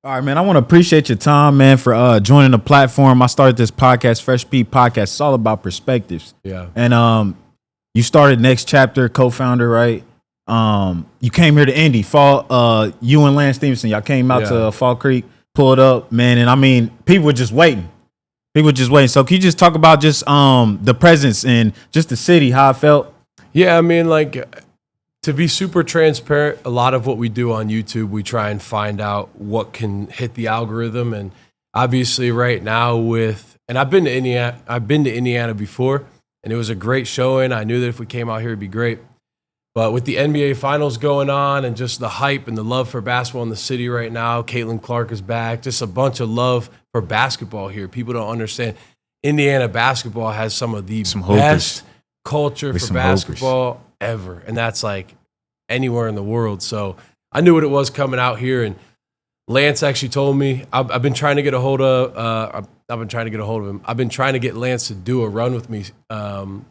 All right, man. I want to appreciate your time, man, for joining the platform. I started this podcast, Fresh Beat Podcast. It's all about perspectives. Yeah. And you started Next Chapter, co-founder, right? You came here to Indy, fall. You and Lance Stephenson, y'all came out to Fall Creek, pulled up, man. And I mean, people were just waiting. So can you just talk about just the presence and just the city, how it felt? Yeah, I mean, like, to be super transparent, a lot of what we do on YouTube, we try and find out what can hit the algorithm. And obviously right now and I've been to Indiana before, and it was a great showing. I knew that if we came out here, it'd be great. But with the NBA Finals going on and just the hype and the love for basketball in the city right now, Caitlin Clark is back, just a bunch of love for basketball here. People don't understand. Indiana basketball has some of the best culture for basketball ever, and that's like anywhere in the world. So I knew what it was coming out here, and Lance actually told me I've been trying to get a hold of. I've been trying to get a hold of him. I've been trying to get Lance to do a run with me in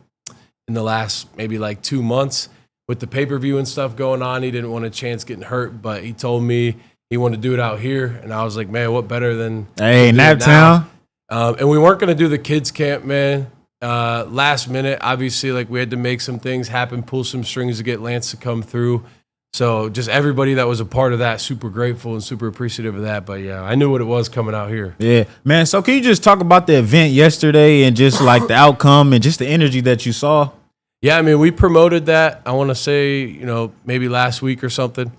the last maybe like 2 months with the pay-per-view and stuff going on. He didn't want a chance getting hurt, but he told me he wanted to do it out here, and I was like, man, what better than Naptown? And we weren't going to do the kids camp, man. Last minute, obviously, like we had to make some things happen, pull some strings to get Lance to come through. So just everybody that was a part of that, super grateful and super appreciative of that. But yeah, I knew what it was coming out here. Yeah, man. So can you just talk about the event yesterday and just like the outcome and just the energy that you saw? Yeah, I mean, we promoted that, I want to say, maybe last week or something.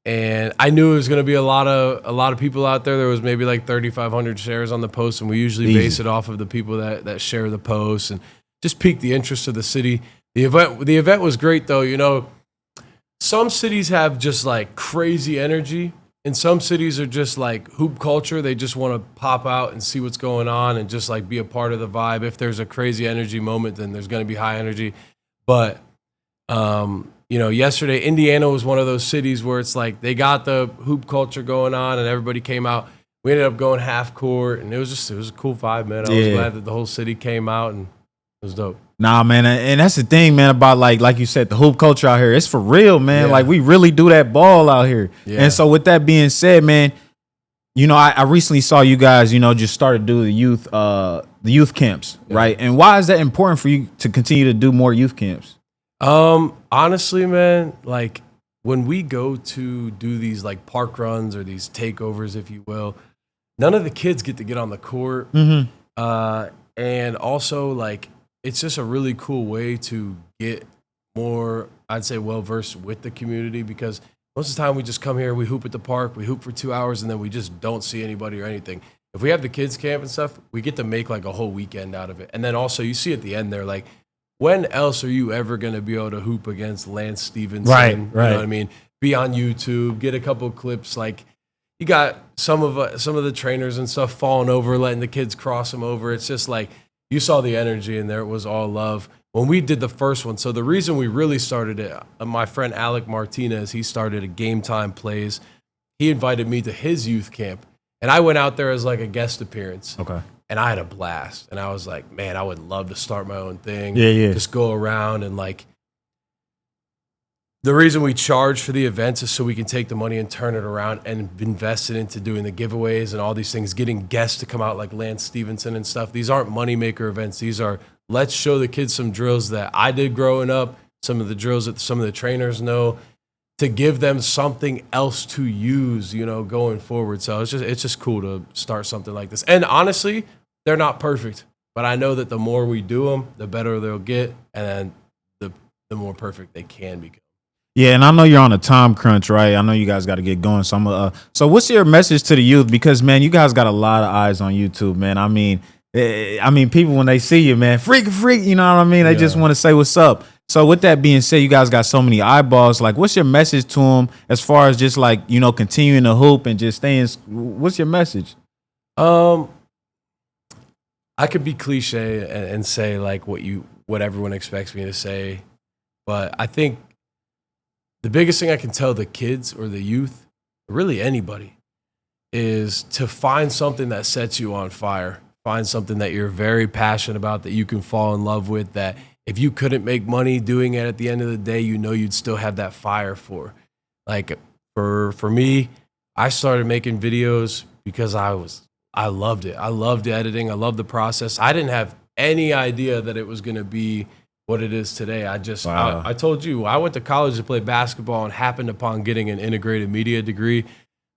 And I knew it was going to be a lot of people out there. There was maybe like 3,500 shares on the post, and we usually base it off of the people that share the post and just pique the interest of the city. The event was great, though. Some cities have just like crazy energy, and some cities are just like hoop culture. They just want to pop out and see what's going on and just like be a part of the vibe. If there's a crazy energy moment, then there's going to be high energy. But yesterday, Indiana was one of those cities where it's like they got the hoop culture going on and everybody came out. We ended up going half court, and it was a cool vibe, man. I was glad that the whole city came out, and it was dope. Nah, man, and that's the thing, man, about like you said, the hoop culture out here. It's for real, man. Yeah. Like we really do that ball out here. Yeah. And so with that being said, man, I recently saw you guys, just started to do the youth camps, right? And why is that important for you to continue to do more youth camps? Honestly, man, like when we go to do these like park runs or these takeovers, if you will, none of the kids get to get on the court. Mm-hmm. And also like, it's just a really cool way to get more, I'd say, well-versed with the community, because most of the time we just come here, we hoop at the park, we hoop for 2 hours, and then we just don't see anybody or anything. If we have the kids camp and stuff, we get to make like a whole weekend out of it. And then also you see at the end there, like, when else are you ever going to be able to hoop against Lance Stephenson? Right. You know what I mean? Be on YouTube, get a couple of clips. Like, you got some of the trainers and stuff falling over, letting the kids cross them over. It's just like, you saw the energy in there. It was all love. When we did the first one, so the reason we really started it, my friend Alec Martinez, he started a Game Time Plays. He invited me to his youth camp, and I went out there as like a guest appearance. Okay. And I had a blast. And I was like, man, I would love to start my own thing. Yeah. Just go around and like, the reason we charge for the events is so we can take the money and turn it around and invest it into doing the giveaways and all these things, getting guests to come out like Lance Stephenson and stuff. These aren't moneymaker events. These are, let's show the kids some drills that I did growing up, some of the drills that some of the trainers know, to give them something else to use, going forward. So it's just cool to start something like this. And honestly, they're not perfect, but I know that the more we do them, the better they'll get, and then the more perfect they can become. Yeah, and I know you're on a time crunch, right? I know you guys got to get going. So so what's your message to the youth? Because man, you guys got a lot of eyes on YouTube, man. I mean, people when they see you, man, freak, you know what I mean? They just want to say what's up. So with that being said, you guys got so many eyeballs. Like, what's your message to them as far as just like continuing to hoop and just staying? What's your message? I could be cliche and say like what everyone expects me to say, but I think the biggest thing I can tell the kids or the youth, or really anybody, is to find something that sets you on fire. Find something that you're very passionate about, that you can fall in love with, that if you couldn't make money doing it at the end of the day, you'd still have that fire for. Like for me, I started making videos because I loved it. I loved editing. I loved the process. I didn't have any idea that it was going to be what it is today. I told you, I went to college to play basketball and happened upon getting an integrated media degree.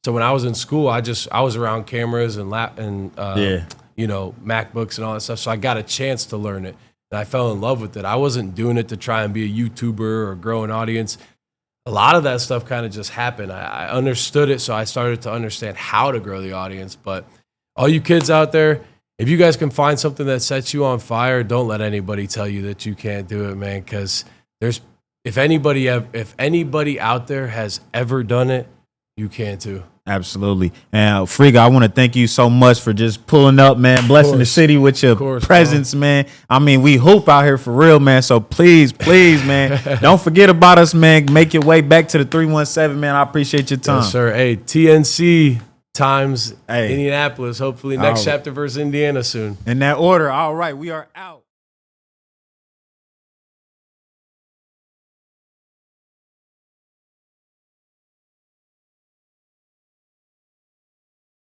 So when I was in school, I was around cameras and MacBooks and all that stuff. So I got a chance to learn it, and I fell in love with it. I wasn't doing it to try and be a YouTuber or grow an audience. A lot of that stuff kind of just happened. I understood it, so I started to understand how to grow the audience. But all you kids out there, if you guys can find something that sets you on fire, don't let anybody tell you that you can't do it, man. Because if anybody out there has ever done it, you can too. Absolutely. And Friga, I want to thank you so much for just pulling up, man, blessing the city with your presence, man. I mean, we hoop out here for real, man. So please, man, don't forget about us, man. Make your way back to the 317, man. I appreciate your time. Yes, sir. Hey, TNC times Indianapolis. Hopefully next chapter versus Indiana soon. In that order. All right. We are out.